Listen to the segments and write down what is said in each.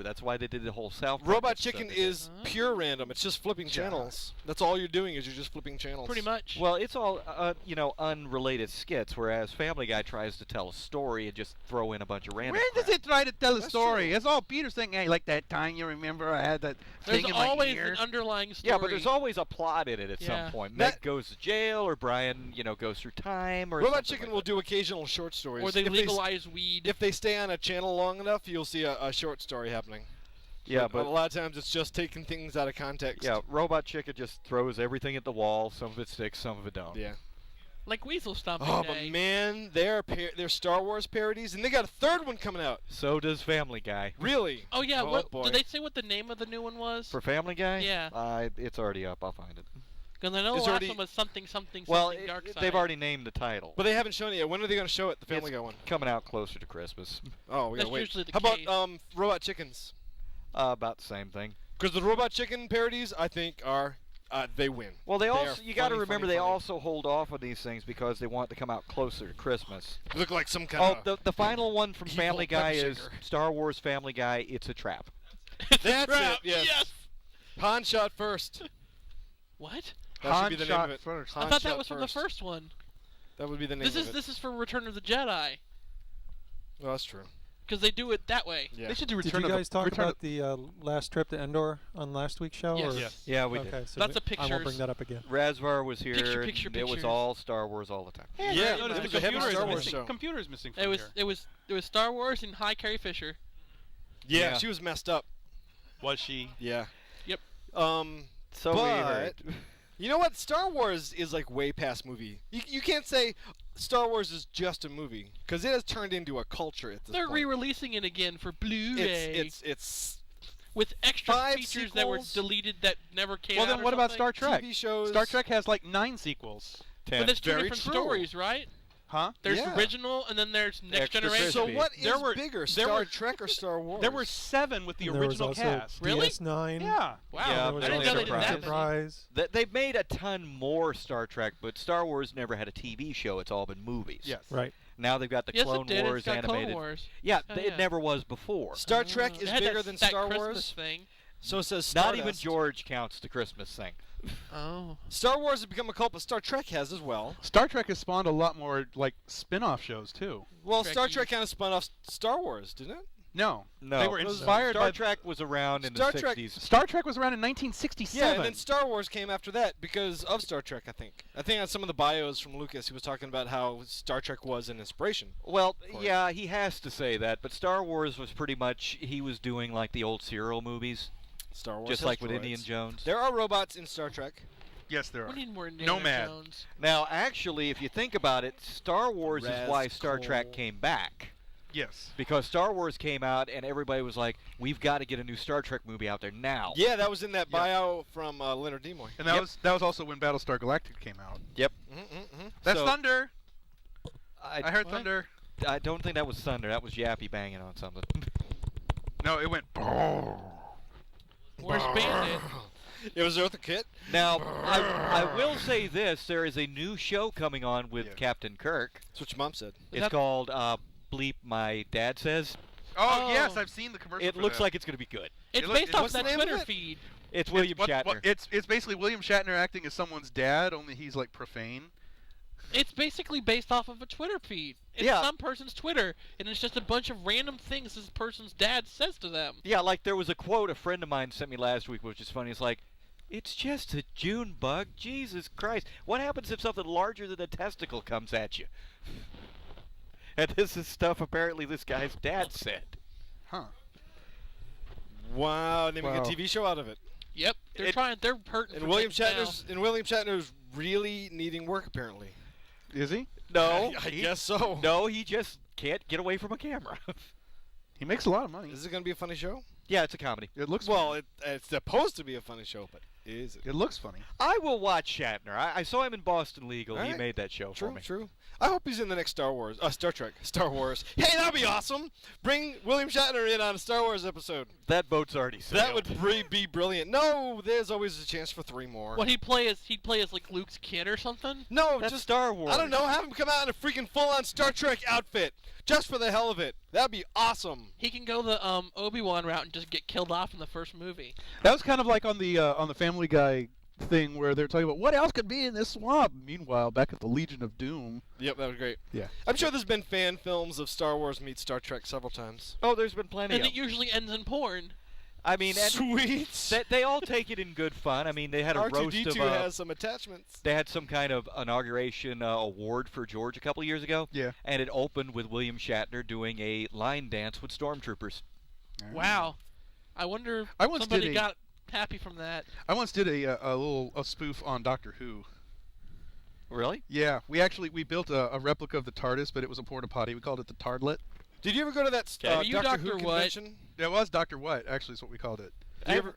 That's why they did the whole South Park Robot episode Chicken they did. is pure random. It's just flipping channels. That's all you're doing is you're just flipping channels. Pretty much. Well, it's all unrelated skits, whereas Family Guy tries to tell a story and just throw in a bunch of random. Where does crap. it try to tell a That's story? true. It's all Peter saying, "Hey, like that time you remember I had that There's thing in my always ear." an underlying story. Yeah, but there's always a plot in it at Yeah. some point. That- Meg goes to jail, or Brian, goes through time, or Robot something Chicken like will that. do occasional short stories. Or they If legalize weed. If they stay on a channel long enough, you'll see a short story happening. Yeah, a but lot of times it's just taking things out of context. yeah, Robot Chicken just throws everything at the wall. Some of it sticks, some of it don't. Yeah. Like Weasel Stomping Oh, Day. but man, they're Star Wars parodies, and they got a third one coming out. So does Family Guy. Really? Oh yeah, what boy. did they say? What the name of the new one was? For Family Guy? Yeah. It's already up. I'll find it. Because I know the It's last already- one was something Well, dark side. they've already named the title. But they haven't shown it yet. When are they going to show it? The Family It's Guy one. coming out closer to Christmas. Oh, we That's gotta wait. usually the How case. about Robot Chickens? About the same thing. Because the Robot Chicken parodies, I think, are they win. Well, They also are you got to funny, remember funny, they funny. also hold off on these things because they want to come out closer to Christmas. They look like some kind Oh, of. the final one from evil Family Guy pepper is shaker. Star Wars Family Guy. It's a trap. That's Trap, it. Yes. Han shot first. What? That Han should be the shot name of it. first. I Han thought that shot was from the first one. That would be the name This of is it. this is for Return of the Jedi. Oh, that's true. Because they do it that way. Yeah. They should do Did Return you of the guys talk Return about the last trip to Endor on last week's show? Yes. Or? Yes. Yeah, we Okay, did. so Lots of I pictures. won't bring that up again. Razvar was here. Picture, and picture, it was pictures. all Star Wars all the time. Yeah, I it noticed was the a heavy computer Star is Wars missing. show. Computer is missing from It was here. it was Star Wars and Hi Carrie Fisher. Yeah, Yeah. she was messed up. Was she? Yeah. Yep. So we But- heard. You know what? Star Wars is like way past movie. You can't say Star Wars is just a movie because it has turned into a culture at this They're point. re-releasing it again for Blu-ray It's with extra 5 features that were sequels. deleted that never came Well, out. then or what about something. Star Trek? TV shows. Star Trek has like 9 sequels. But there's two Very different true. stories, right? Huh? There's Yeah. original and then there's Next Extra Generation. So crispy. what is There were- bigger, there Star were- Trek or Star Wars? There were 7 with the And there was original also cast. Really? DS9. Yeah. Wow, Yeah, There I was didn't also know they did Enterprise. that many. Enterprise. They've made a ton more Star Trek, but Star Wars never had a TV show. It's all been movies. Yes. Right. Now they've got the Yes, Clone it did. Wars It's got animated. Clone Wars. Yeah, Oh, it yeah. never was before. Star Trek It is had bigger that, than that Star Christmas Wars. thing. So says Not Stardust. even George counts the Christmas thing. Oh. Star Wars has become a cult, but Star Trek has as well. Star Trek has spawned a lot more like spin-off shows too. Well, Star Trekkies. Trek kind of spun off Star Wars, didn't it? No. No, They were Those- inspired Star by Trek was around in Star the Trek- 60s. Star Trek was around in 1967. Yeah, and then Star Wars came after that because of Star Trek, I think. I think on some of the bios from Lucas, he was talking about how Star Trek was an inspiration. Well, For it. yeah, he has to say that, but Star Wars was pretty much, he was doing like the old serial movies, Star Wars just has like with droids. Indiana Jones. There are robots in Star Trek. yes, there We are. need more Indiana Nomad. Jones. Now, actually, if you think about it, Star Wars is why Star Trek Cole. came back. Yes. Because Star Wars came out and everybody was like, we've got to get a new Star Trek movie out there now. Yeah, that was in that Yeah. bio from Leonard Nimoy. And that Yep. was also when Battlestar Galactica came out. Yep. That's So- Thunder. I heard What? Thunder. I don't think that was Thunder. That was Yappy banging on something. No, it went. Where's Bandit? It was Eartha Kitt. Now, I will say this. There is a new show coming on with Yeah. Captain Kirk. That's what your mom said. It's that- called Bleep My Dad Says. Oh, Oh. yes, I've seen the commercial. It for looks that. like it's going to be good. It's look- based it- off what's the that name of Twitter it? feed. It's William What- Shatner. it's basically William Shatner acting as someone's dad, only he's like profane. It's basically based off of a Twitter feed. It's Yeah. some person's Twitter, and it's just a bunch of random things this person's dad says to them. Yeah, like there was a quote a friend of mine sent me last week, which is funny. It's like, it's just a June bug. Jesus Christ. What happens if something larger than a testicle comes at you? And this is stuff apparently this guy's dad said. Huh. Wow, and they make Wow. a TV show out of it. Yep, they're It- trying. They're hurting. And for William things now. Shatner's really needing work apparently. Is he? No. I guess so. No, he just can't get away from a camera. He makes a lot of money. Is it going to be a funny show? Yeah, it's a comedy. It looks Well, it's supposed to be a funny show, but Is it? It looks funny. I will watch Shatner. I saw him in Boston Legal. He Alright. made that show for True, me. true. I hope he's in the next Star Trek. Star Wars. Hey, that'd be awesome. Bring William Shatner in on a Star Wars episode. That boat's already sailed. That would be brilliant. No, there's always a chance for 3 more. What he'd play as like Luke's kid or something. No, That's just Star Wars. I don't know. Have him come out in a freaking full-on Star Trek outfit, just for the hell of it. That'd be awesome. He can go the Obi-Wan route and just get killed off in the first movie. That was kind of like on the Family Guy thing where they're talking about what else could be in this swamp. Meanwhile, back at the Legion of Doom. Yep, that was great. Yeah. I'm sure there's been fan films of Star Wars meets Star Trek several times. Oh, there's been plenty And of it usually ends in porn. I mean, and Sweet. they all take it in good fun. I mean, they had a roast R2D2 of... has some attachments. They had some kind of inauguration award for George a couple of years ago. Yeah. And it opened with William Shatner doing a line dance with stormtroopers. Wow. I wonder if I once somebody did a- got happy from that. I once did a spoof on Doctor Who. Really? Yeah, we built a replica of the TARDIS, but it was a porta potty. We called it the Tardlet. Did you ever go to that Are you Doctor Dr. Who What? convention? It was Dr. What, actually, is what we called it.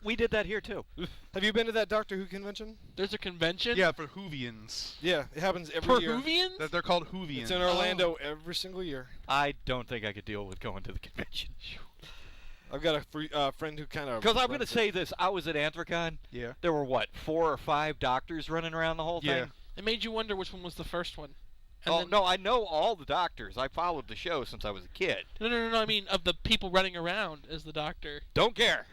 We did that here, too. Have you been to that Doctor Who convention? There's a convention. Yeah, for Whovians. Yeah, it happens every year. Peruvians? They're called Whovians. It's in Orlando every single year. I don't think I could deal with going to the convention. I've got a friend who kind of. Because I'm going to say this. I was at Anthrocon. Yeah. There were, 4 or 5 doctors running around the whole Yeah. thing? It made you wonder which one was the first one. And Oh, then- no, I know all the doctors. I followed the show since I was a kid. No. I mean, of the people running around as the doctor. Don't care.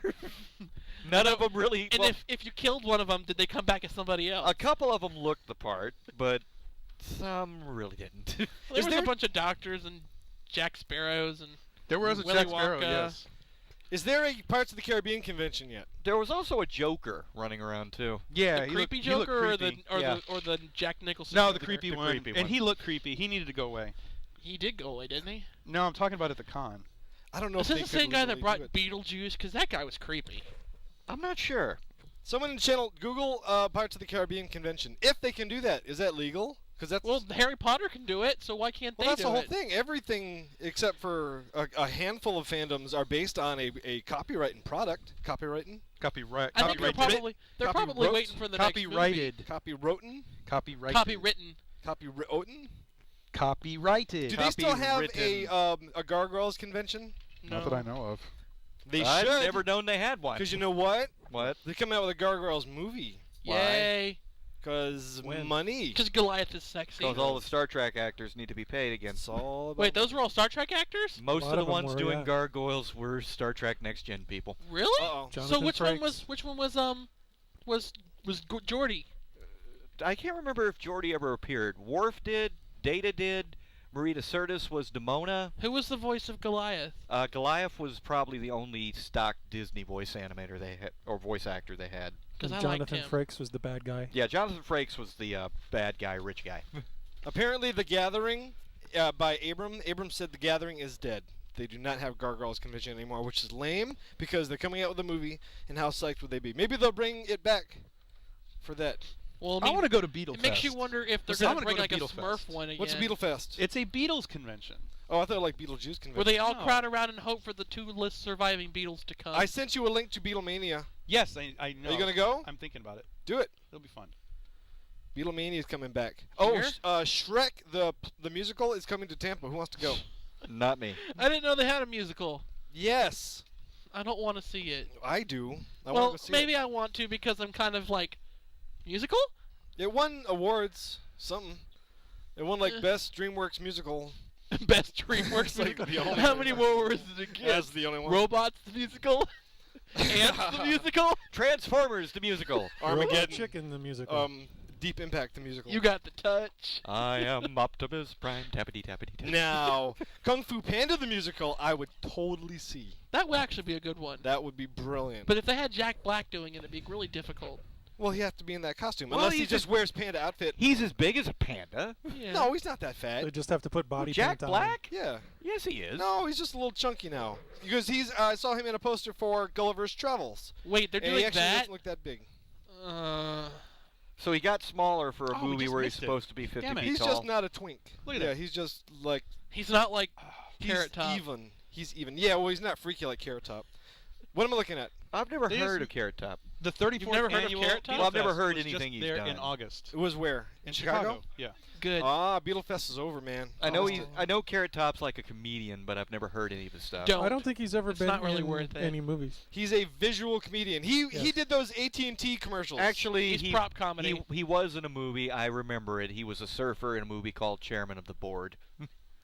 None of them really... And well, if you killed one of them, did they come back as somebody else? a couple of them looked the part, but some really didn't. There Is was there- a bunch of doctors and Jack Sparrows and There was a Willy Jack Sparrow, Wonka. yes. Is there a Pirates of the Caribbean convention yet? There was also a Joker running around, too. Yeah, the he creepy looked, he looked Joker creepy. Yeah. or the Jack Nicholson. No, the Joker? creepy The one. creepy And one. he looked creepy. He needed to go away. He did go away, didn't he? No, I'm talking about at the con. I don't know Is if this they the could same guy that legally brought do it. Beetlejuice? Because that guy was creepy. I'm not sure. Someone in channel Google Pirates of the Caribbean convention. If they can do that, is that legal? Because that's Well, Harry Potter can do it, so why can't well, they that's do the whole it? thing. Everything except for a handful of fandoms are based on a copyrighting product. Copyrighting, Copyright. I think they're Copyrighted. probably waiting for the next movie. Copyrighted. copywritten, Copyrighted. Copywritten. copywritten. Copyrighted. Do they still have Copywritten. a Gargoyles convention? No. Not that I know of. They I've should. never known they had one. Because you know what? What? They're coming out with a Gargoyles movie. Yay. Because When? money. Because Goliath is sexy. Because all the Star Trek actors need to be paid again. It's all about Wait, those were all Star Trek actors? Most lot of the of 'em ones were, doing yeah. gargoyles were Star Trek Next Gen people. Really? Uh-oh. So Jonathan which Frakes. one was Geordi? I can't remember if Geordi ever appeared. Worf did, Data did, Marita Sirtis was Demona. Who was the voice of Goliath? Goliath was probably the only stock Disney voice animator they had, or voice actor they had. Because And I liked Jonathan him. Frakes was the bad guy. Yeah, Jonathan Frakes was the bad guy, rich guy. Apparently, The Gathering by Abram. Abram said The Gathering is dead. They do not have Gargoyles convention anymore, which is lame because they're coming out with a movie, and how psyched would they be? Maybe they'll bring it back for that. Well, I mean, want to go to Beetlefest. it makes you wonder if they're Listen, I going to wanna bring go like to a Beetlefest. Smurf one again. What's Beetlefest? It's a Beatles convention. Oh, I thought like Beetlejuice convention. Where they all No. crowd around and hope for the 2 list surviving Beatles to come. I sent you a link to Beatlemania. Yes, I know. Are you gonna go? I'm thinking about it. Do it. It'll be fun. Beatlemania is coming back. Here? Oh, Shrek the musical is coming to Tampa. Who wants to go? Not me. I didn't know they had a musical. Yes, I don't want to see it. I do. I well, want to go see maybe it. I want to because I'm kind of like, musical? It won awards. Something. It won like Eh. best DreamWorks musical. Best DreamWorks It's like musical. the only How one. many more awards did it get? That's the only one. Robots the musical? Ants the musical? Transformers, the musical. Robot Armageddon. Chicken the musical. Deep Impact the musical. You got the touch. I am Optimus Prime, tappity tappity tap. Now, Kung Fu Panda the musical, I would totally see. That would actually be a good one. That would be brilliant. But if they had Jack Black doing it, it'd be really difficult. Well, he has to be in that costume. Well, Unless he he's just wears panda outfit. He's as big as a panda. Yeah. No, he's not that fat. they just have to put body Jack paint on. Black? Yeah. Yes, he is. No, he's just a little chunky now. Because I saw him in a poster for Gulliver's Travels. Wait, they're And he doing actually that? doesn't look that big. So he got smaller for a Oh, we movie just where he's missed it. supposed to be 50 Damn it. feet He's tall. just not a twink. Look at yeah, that. he's just like He's not like he's Carrot Top. even. He's even. Yeah, well, he's not freaky like Carrot Top. What am I looking at? I've never They heard just- of Carrot Top. The 34th never heard of annual Carrot Top? Beetle Well, I've never Fest heard was anything just he's there done. in August. It was where? In Chicago? Yeah. Good. Ah, Beetlefest is over, man. I know Almost I know Carrot Top's like a comedian, but I've never heard any of his stuff. Don't. I don't think he's ever It's been not really in worth it. any movies. He's a visual comedian. He Yes. did those AT&T commercials. Actually, He's prop comedy. He was in a movie. I remember it. He was a surfer in a movie called Chairman of the Board.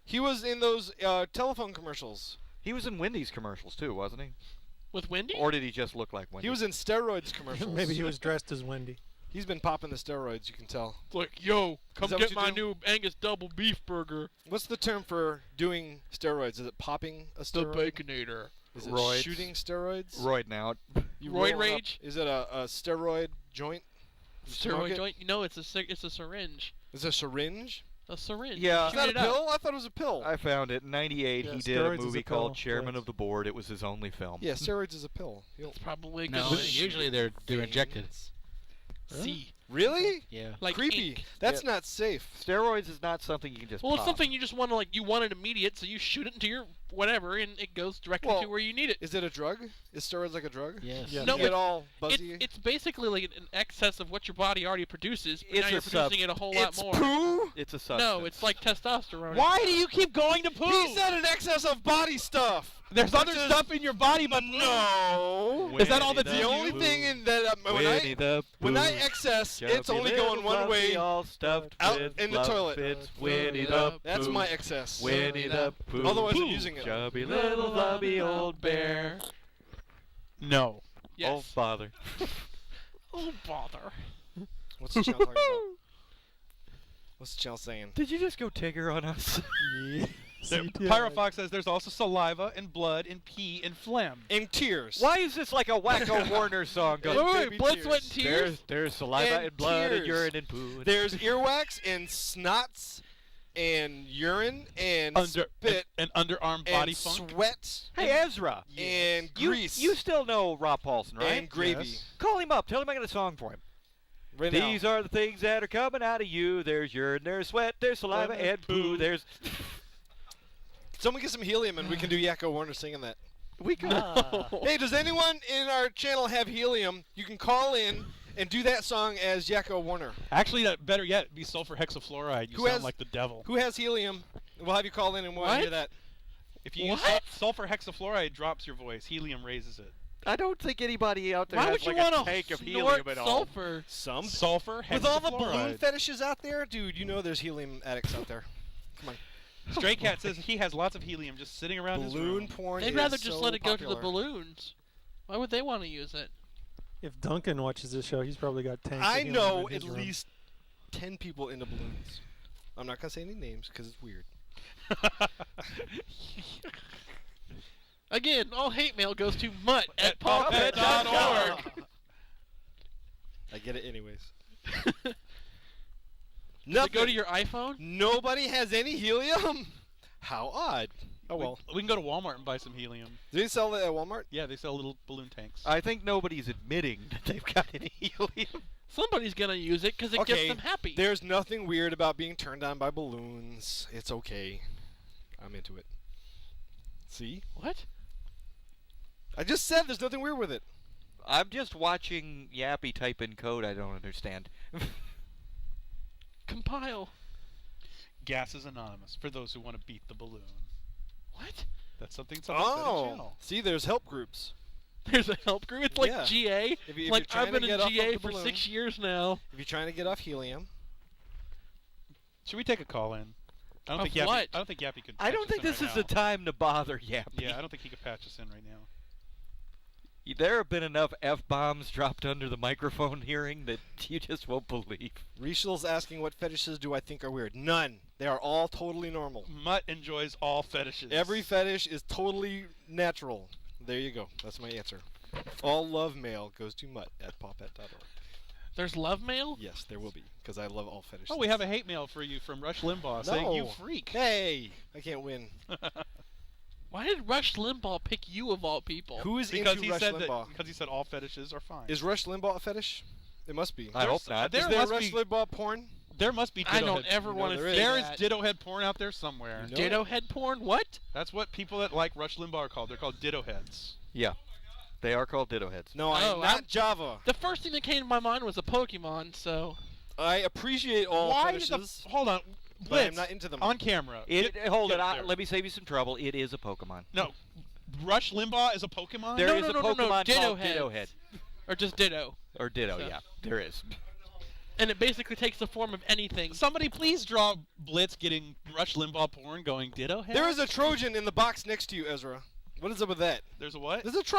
he was in those telephone commercials. He was in Wendy's commercials too, wasn't he? With Wendy? Or did he just look like Wendy? He was in steroids commercials. Maybe he was dressed as Wendy. He's been popping the steroids, you can tell. Like, yo, come that get what you my do? new Angus double beef burger. What's the term for doing steroids? Is it popping a The steroid? Baconator. Is it Roids. shooting steroids? roiding out. You Roid roll it up. rage? Is it a steroid joint? You smoke Steroid it? joint? No, it's a syringe. Is it a syringe? A syringe. Yeah. Is Shoot that a it up. pill? I thought it was a pill. I found it in '98. Yeah, He did a steroids is movie a pill, called Chairman yes. of the Board. It was his only film. Yeah, steroids is a pill. You don't- It's probably a good No, one. usually they're injected. See. Really? Yeah. Like Creepy. ink. That's not safe. Steroids is not something you can just Well, it's pop. something you just want to, like, you want it immediate, so you shoot it into your whatever, and it goes directly Well, to where you need it. Is it a drug? Is steroids like a drug? Yes. Yeah. No, You get it's- all buzzy. It's basically like an excess of what your body already produces, but It's now a you're producing it a whole lot It's more. poo? It's a substance. No, it's like testosterone. Why do you keep going to poo? He said an excess of body stuff. There's other Such as- stuff in your body, but No. Is that all that's The in only you? thing in that Winnie the when I Pooh. excess, Chubby it's only little going one fluffy, way. all stuffed out with in the love toilet. Fits. Winnie the That's Pooh. my excess. Winnie the Pooh. Otherwise, I'm using it. Chubby little flubby old bear. no. Yes. Oh, bother. Oh, bother. What's the channel talking about? What's the channel saying? Did you just go Tigger on us? There- Pyrofox says there's also saliva and blood and pee and phlegm. In tears. Why is this like a Wacko Warner song Wait, going? wait, baby blood, tears. sweat, and tears? There's saliva And and blood and tears. urine and poo. There's earwax and snots and urine and spit and underarm body and funk. sweat Hey, Ezra. and You, grease you still know Rob Paulson, right? and gravy. Yes. Call him up. Tell him I got a song for him. Right These now. are the things that are coming out of you. There's urine, there's sweat, there's saliva, And and poo. poo. There's. Someone get some helium and we can do Yakko Warner singing that. We could. Hey, does anyone in our channel have helium? You can call in and do that song as Yakko Warner. Actually, that better yet, be sulfur hexafluoride. You Who sound has- like the devil. Who has helium? We'll have you call in and we'll What? hear that. If you use What? sulfur hexafluoride, drops your voice. Helium raises it. I don't think anybody out there Why has would you like want a to tank of snort helium at all. sulfur? Some. Sulfur hexafluoride. With all the balloon fetishes out there, dude, you know there's helium addicts out there. Come on. Stray Cat says he has lots of helium just sitting around his Balloon room. porn They'd is rather just so let it go to the popular. balloons. Why would they want to use it? If Duncan watches this show, he's probably got tanks. I of helium know in at his room. least 10 people into balloons. I'm not going to say any names because it's weird. Again, all hate mail goes to mutt at pawpet.org. pawpet.org. I get it anyways. Does Nothing. it go to your iPhone? Nobody has any helium? How odd. Oh well. We can go to Walmart and buy some helium. Do they sell it at Walmart? Yeah, they sell little balloon tanks. I think nobody's admitting that they've got any helium. Somebody's gonna use it because it Okay, gets them happy. There's nothing weird about being turned on by balloons. It's okay. I'm into it. See? What? I just said there's nothing weird with it. I'm just watching Yappy type in code I don't understand. Compile. Gas is anonymous for those who want to beat the balloon. What? That's something someone said on channel. See, there's help groups. There's a help group. It's like Yeah. GA. If you- if Like you're trying I've to been get in off of GA the for balloon. 6 years now. If you're trying to get off helium, Should we take a call in? I don't Of think Yappy. what? I don't think Yappy could. I patch don't us think in this right is the now. time to bother Yappy. Yeah, I don't think he could patch us in right now. There have been enough F-bombs dropped under the microphone hearing that you just won't believe. Rieschel's asking what fetishes do I think are weird. None. They are all totally normal. Mutt enjoys all fetishes. Every fetish is totally natural. There you go. That's my answer. All love mail goes to mutt at pawpet.org. There's love mail? Yes, there will be, because I love all fetishes. Oh, we have a hate mail for you from Rush Limbaugh saying you freak. Hey, I can't win. Why did Rush Limbaugh pick you of all people? Who is because into he Rush said Limbaugh? because he said all fetishes are fine. Is Rush Limbaugh a fetish? It must be. I hope not. There Is there must Rush be- Limbaugh porn? There must be. I ditto don't head. ever You want know to there see is. There is that. ditto head porn out there somewhere. You know Ditto head porn? What? That's what people that like Rush Limbaugh are called. They're called ditto heads. Yeah. They are called ditto heads. No, I am Oh, not Java. The first thing that came to my mind was a Pokemon, so... I appreciate all Why did fetishes, hold on, but I am Blitz, not into them. on camera. Hold get it. up there. Let me save you some trouble. It is a Pokemon. No, Rush Limbaugh is a Pokemon. There No, is no, a no, no, no, Pokemon Ditto called Ditto Head. Heads. Or just Ditto. Or Ditto, So- yeah. There is. And it basically takes the form of anything. Somebody please draw Blitz getting Rush Limbaugh porn going Ditto Head. There is a Trojan in the box next to you, Ezra. What is up with that? There's a what? There's a Trojan.